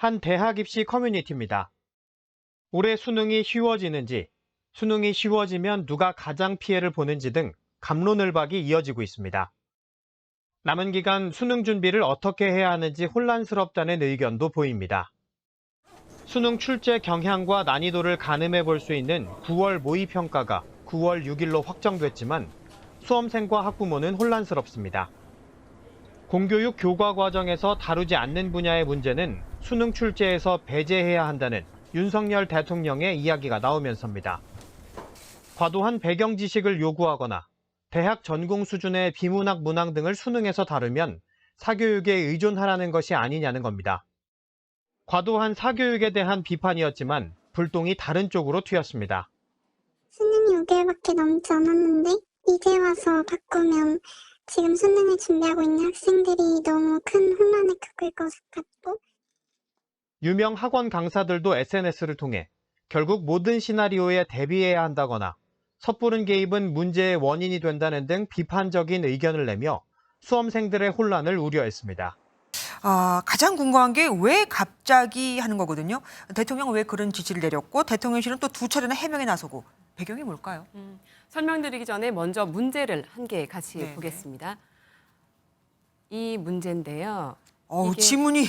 한 대학 입시 커뮤니티입니다. 올해 수능이 쉬워지는지, 수능이 쉬워지면 누가 가장 피해를 보는지 등 갑론을박이 이어지고 있습니다. 남은 기간 수능 준비를 어떻게 해야 하는지 혼란스럽다는 의견도 보입니다. 수능 출제 경향과 난이도를 가늠해 볼 수 있는 9월 모의평가가 9월 6일로 확정됐지만 수험생과 학부모는 혼란스럽습니다. 공교육 교과 과정에서 다루지 않는 분야의 문제는 수능 출제에서 배제해야 한다는 윤석열 대통령의 이야기가 나오면서입니다. 과도한 배경 지식을 요구하거나 대학 전공 수준의 비문학 문항 등을 수능에서 다루면 사교육에 의존하라는 것이 아니냐는 겁니다. 과도한 사교육에 대한 비판이었지만 불똥이 다른 쪽으로 튀었습니다. 수능이 5개월밖에 남지 않았는데 이제 와서 바꾸면 지금 수능을 준비하고 있는 학생들이 너무 큰 혼란을 겪을 것 같고, 유명 학원 강사들도 SNS를 통해 결국 모든 시나리오에 대비해야 한다거나 섣부른 개입은 문제의 원인이 된다는 등 비판적인 의견을 내며 수험생들의 혼란을 우려했습니다. 가장 궁금한 게 왜 갑자기 하는 거거든요. 대통령은 왜 그런 지시를 내렸고 대통령실은 또 두 차례나 해명에 나서고 배경이 뭘까요? 설명드리기 전에 먼저 문제를 한 개 같이 네. 보겠습니다. 이 문제인데요. 지문이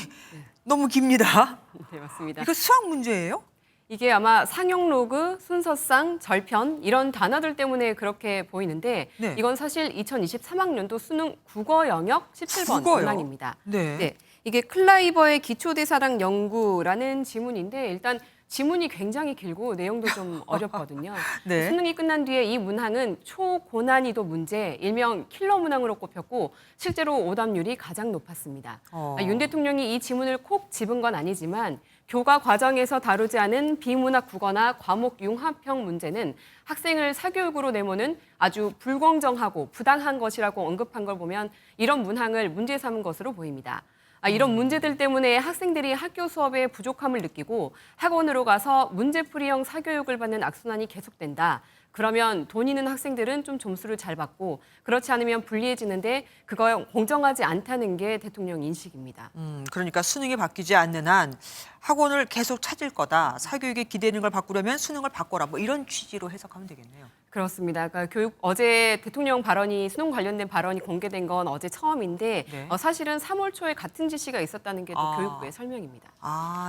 너무 깁니다. 네, 맞습니다. 이거 수학 문제예요? 이게 아마 상용 로그, 순서상, 절편 이런 단어들 때문에 그렇게 보이는데 네. 이건 사실 2023학년도 수능 국어 영역 17번 국어요? 문항입니다. 네. 이게 클라이버의 기초대사량 연구라는 지문인데 일단 지문이 굉장히 길고 내용도 좀 어렵거든요. 네. 수능이 끝난 뒤에 이 문항은 초고난이도 문제, 일명 킬러 문항으로 꼽혔고 실제로 오답률이 가장 높았습니다. 윤 대통령이 이 지문을 콕 집은 건 아니지만 교과 과정에서 다루지 않은 비문학 국어나 과목 융합형 문제는 학생을 사교육으로 내모는 아주 불공정하고 부당한 것이라고 언급한 걸 보면 이런 문항을 문제 삼은 것으로 보입니다. 이런 문제들 때문에 학생들이 학교 수업에 부족함을 느끼고 학원으로 가서 문제풀이형 사교육을 받는 악순환이 계속된다. 그러면 돈 있는 학생들은 좀 점수를 잘 받고 그렇지 않으면 불리해지는데 그거 공정하지 않다는 게 대통령 인식입니다. 그러니까 수능이 바뀌지 않는 한 학원을 계속 찾을 거다. 사교육에 기대는 걸 바꾸려면 수능을 바꿔라. 뭐 이런 취지로 해석하면 되겠네요. 그렇습니다. 그러니까 어제 대통령 발언이 수능 관련된 발언이 공개된 건 어제 처음인데 네. 사실은 3월 초에 같은 지시가 있었다는 게 또 교육부의 설명입니다.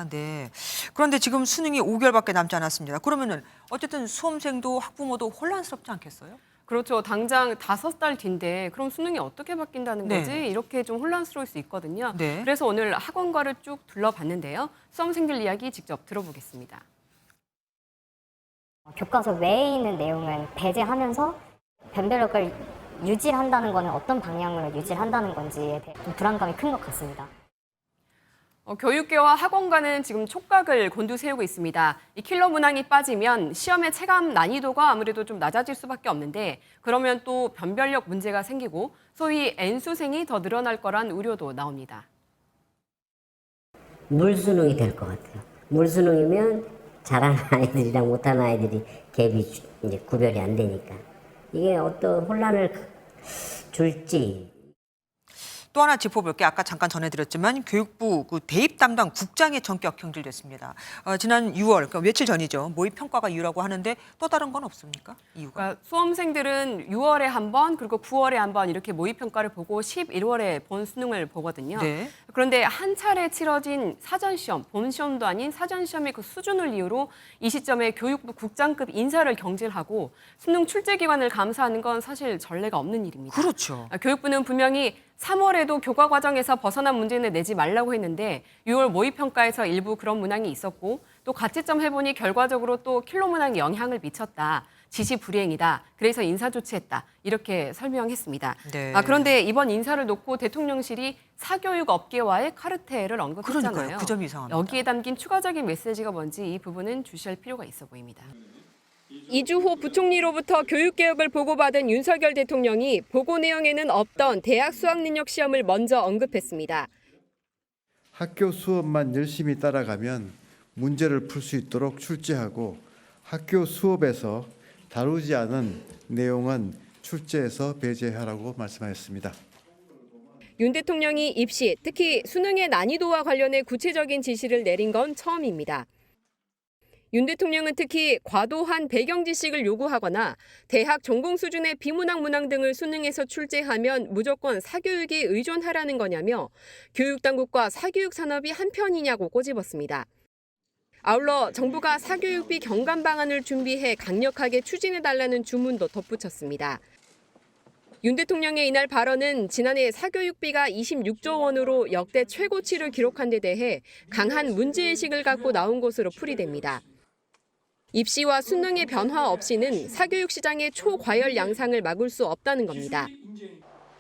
네. 그런데 지금 수능이 5개월밖에 남지 않았습니다. 그러면은 어쨌든 수험생도 학부모도 혼란스럽지 않겠어요? 그렇죠. 당장 5달 뒤인데 그럼 수능이 어떻게 바뀐다는 네. 거지? 이렇게 좀 혼란스러울 수 있거든요. 네. 그래서 오늘 학원가를 쭉 둘러봤는데요. 수험생들 이야기 직접 들어보겠습니다. 교과서 외에 있는 내용은 배제하면서 변별력을 유지한다는 거는 어떤 방향으로 유지한다는 건지에 대해 좀 불안감이 큰 것 같습니다. 교육계와 학원가는 지금 촉각을 곤두세우고 있습니다. 이 킬러 문항이 빠지면 시험의 체감 난이도가 아무래도 좀 낮아질 수밖에 없는데 그러면 또 변별력 문제가 생기고 소위 N수생이 더 늘어날 거란 우려도 나옵니다. 물수능이 될 것 같아요. 물수능이면 잘하는 아이들이랑 못하는 아이들이 갭이 이제 구별이 안 되니까 이게 어떤 혼란을 줄지. 또 하나 짚어볼게. 아까 잠깐 전해드렸지만 교육부 그 대입 담당 국장의 전격 경질됐습니다. 지난 6월, 그러니까 며칠 전이죠. 모의평가가 이유라고 하는데 또 다른 건 없습니까? 이유가? 그러니까 수험생들은 6월에 한 번, 그리고 9월에 한 번 이렇게 모의평가를 보고 11월에 본 수능을 보거든요. 네. 그런데 한 차례 치러진 사전시험, 본시험도 아닌 사전시험의 그 수준을 이유로 이 시점에 교육부 국장급 인사를 경질하고 수능 출제 기관을 감사하는 건 사실 전례가 없는 일입니다. 그렇죠. 교육부는 분명히 3월에도 교과 과정에서 벗어난 문제는 내지 말라고 했는데 6월 모의평가에서 일부 그런 문항이 있었고 또 가채점 해보니 결과적으로 또 킬러 문항이 영향을 미쳤다. 지시 불이행이다. 그래서 인사 조치했다. 이렇게 설명했습니다. 네. 그런데 이번 인사를 놓고 대통령실이 사교육 업계와의 카르텔을 언급했잖아요. 그러니까요. 그 점이 이상합니다. 여기에 담긴 추가적인 메시지가 뭔지 이 부분은 주시할 필요가 있어 보입니다. 이주호 부총리로부터 교육개혁을 보고받은 윤석열 대통령이 보고 내용에는 없던 대학 수학능력 시험을 먼저 언급했습니다. 학교 수업만 열심히 따라가면 문제를 풀 수 있도록 출제하고 학교 수업에서 다루지 않은 내용은 출제해서 배제하라고 말씀하셨습니다. 윤 대통령이 입시, 특히 수능의 난이도와 관련해 구체적인 지시를 내린 건 처음입니다. 윤 대통령은 특히 과도한 배경 지식을 요구하거나 대학 전공 수준의 비문학 문항 등을 수능에서 출제하면 무조건 사교육에 의존하라는 거냐며 교육당국과 사교육 산업이 한편이냐고 꼬집었습니다. 아울러 정부가 사교육비 경감 방안을 준비해 강력하게 추진해달라는 주문도 덧붙였습니다. 윤 대통령의 이날 발언은 지난해 사교육비가 26조 원으로 역대 최고치를 기록한 데 대해 강한 문제의식을 갖고 나온 것으로 풀이됩니다. 입시와 수능의 변화 없이는 사교육 시장의 초과열 양상을 막을 수 없다는 겁니다.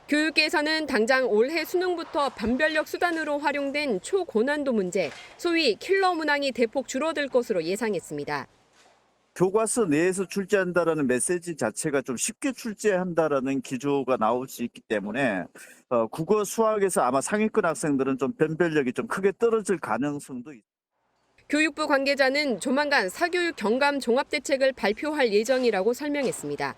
교육계에서는 당장 올해 수능부터 변별력 수단으로 활용된 초고난도 문제, 소위 킬러 문항이 대폭 줄어들 것으로 예상했습니다. 교과서 내에서 출제한다라는 메시지 자체가 좀 쉽게 출제한다라는 기조가 나올 수 있기 때문에 국어, 수학에서 아마 상위권 학생들은 좀 변별력이 좀 크게 떨어질 가능성도 있습니다. 교육부 관계자는 조만간 사교육 경감 종합대책을 발표할 예정이라고 설명했습니다.